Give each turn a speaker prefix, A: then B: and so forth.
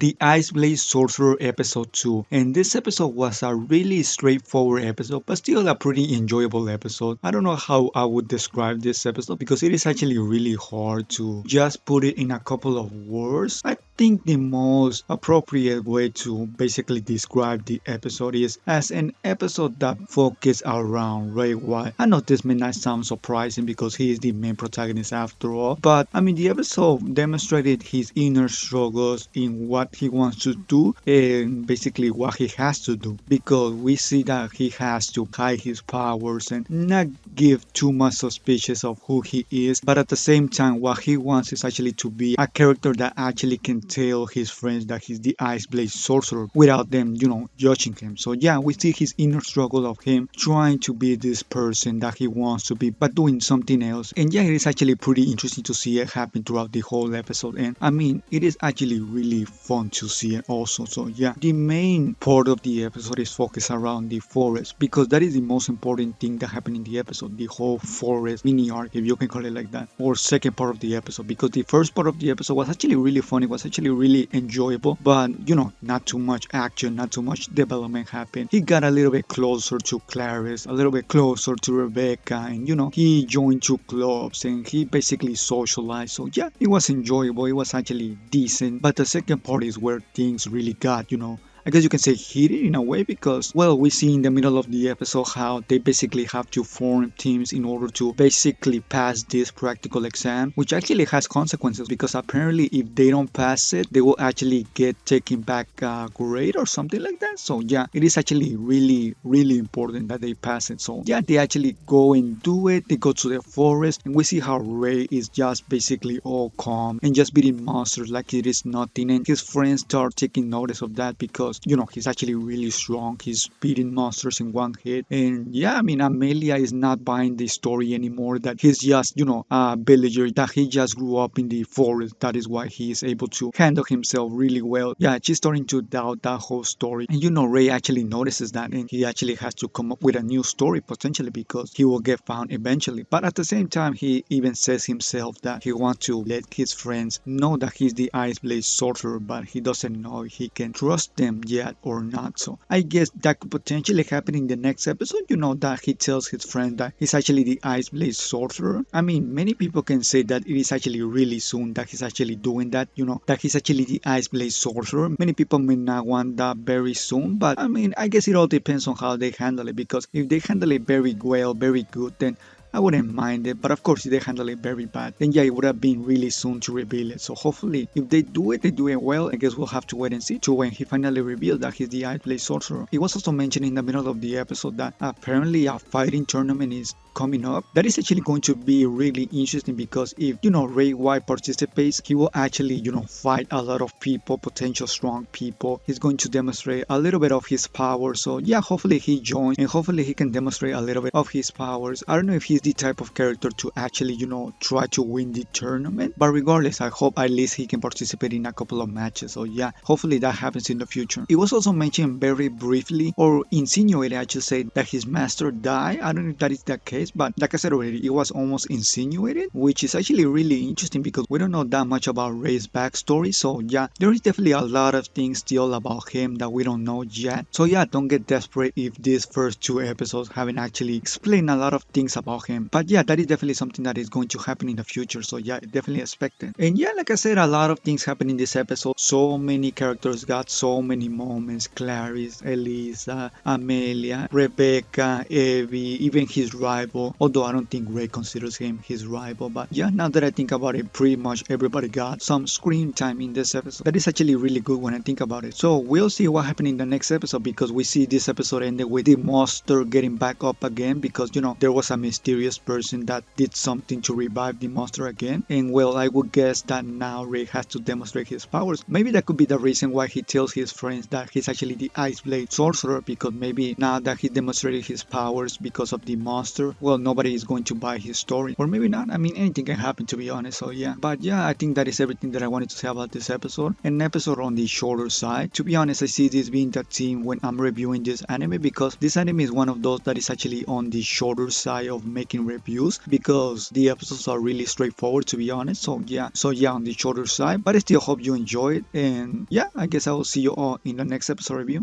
A: the Iceblade Sorcerer episode 2, and this episode was a really straightforward episode, but still a pretty enjoyable episode. I don't know how I would describe this episode because it is actually really hard to just put it in a couple of words. I think the most appropriate way to basically describe the episode is as an episode that focuses around Ray White. I know this may not sound surprising because he is the main protagonist after all, but I mean the episode demonstrated his inner struggles in what he wants to do and basically what he has to do, because we see that he has to hide his powers and not give too much suspicious of who he is, but at the same time what he wants is actually to be a character that actually can tell his friends that he's the Iceblade Sorcerer without them, judging him. So yeah, we see his inner struggle of him trying to be this person that he wants to be but doing something else. And yeah, it is actually pretty interesting to see it happen throughout the whole episode, and I mean it is actually really fun to see it also. So yeah, the main part of the episode is focused around the forest because that is the most important thing that happened in the episode, the whole forest mini arc, if you can call it like that, or second part of the episode, because the first part of the episode was actually really fun, it was actually really enjoyable, but not too much action, not too much development happened. He got a little bit closer to Clarice, a little bit closer to Rebecca, and he joined two clubs and he basically socialized. So yeah, it was enjoyable, it was actually decent, but the second part is where things really got, I guess you can say heated in a way because, well, we see in the middle of the episode how they basically have to form teams in order to basically pass this practical exam, which actually has consequences because apparently if they don't pass it, they will actually get taken back a grade or something like that. So yeah, it is actually really, really important that they pass it. So yeah, they actually go and do it. They go to the forest and we see how Ray is just basically all calm and just beating monsters like it is nothing. And his friends start taking notice of that because he's actually really strong. He's beating monsters in one hit. And yeah, I mean, Amelia is not buying the story anymore that he's just, a villager, that he just grew up in the forest. That is why he is able to handle himself really well. Yeah, she's starting to doubt that whole story. And Ray actually notices that and he actually has to come up with a new story potentially because he will get found eventually. But at the same time, he even says himself that he wants to let his friends know that he's the Iceblade Sorcerer, but he doesn't know if he can trust them yet or not. So I guess that could potentially happen in the next episode, that he tells his friend that he's actually the Iceblade Sorcerer. I mean, many people can say that it is actually really soon that he's actually doing that, that he's actually the Iceblade Sorcerer. Many people may not want that very soon, but I mean, I guess it all depends on how they handle it, because if they handle it very well, very good, then I wouldn't mind it, but of course if they handle it very bad, then yeah, it would have been really soon to reveal it. So hopefully if they do it well. I guess we'll have to wait and see to when he finally reveals that he's the Iceblade Sorcerer. It was also mentioned in the middle of the episode that apparently a fighting tournament is coming up. That is actually going to be really interesting because if Ray White participates, he will actually fight a lot of people, potential strong people. He's going to demonstrate a little bit of his power. So yeah, hopefully he joins and hopefully he can demonstrate a little bit of his powers. I don't know if he's the type of character to actually try to win the tournament, but regardless, I hope at least he can participate in a couple of matches. So yeah, hopefully that happens in the future. It was also mentioned very briefly, or insinuated I should say, that his master died. I don't know if that is the case, but like I said already, it was almost insinuated, which is actually really interesting because we don't know that much about Ray's backstory. So yeah, there is definitely a lot of things still about him that we don't know yet. So yeah, don't get desperate if these first two episodes haven't actually explained a lot of things about him. But yeah, that is definitely something that is going to happen in the future. So yeah, definitely expect it. And yeah, like I said, a lot of things happen in this episode. So many characters got so many moments. Clarice, Elisa, Amelia, Rebecca, Evie, even his rival. Although I don't think Ray considers him his rival. But yeah, now that I think about it, pretty much everybody got some screen time in this episode. That is actually really good when I think about it. So we'll see what happens in the next episode, because we see this episode ended with the monster getting back up again because there was a mysterious person that did something to revive the monster again. And well, I would guess that now Ray has to demonstrate his powers. Maybe that could be the reason why he tells his friends that he's actually the Iceblade Sorcerer, because maybe now that he demonstrated his powers because of the monster, well, nobody is going to buy his story, or maybe not. I mean, anything can happen, to be honest. So yeah, but yeah, I think that is everything that I wanted to say about this episode. An episode on the shorter side. To be honest, I see this being the theme when I'm reviewing this anime, because this anime is one of those that is actually on the shorter side of making reviews, because the episodes are really straightforward, to be honest. So yeah, on the shorter side, but I still hope you enjoy it. And yeah, I guess I will see you all in the next episode review.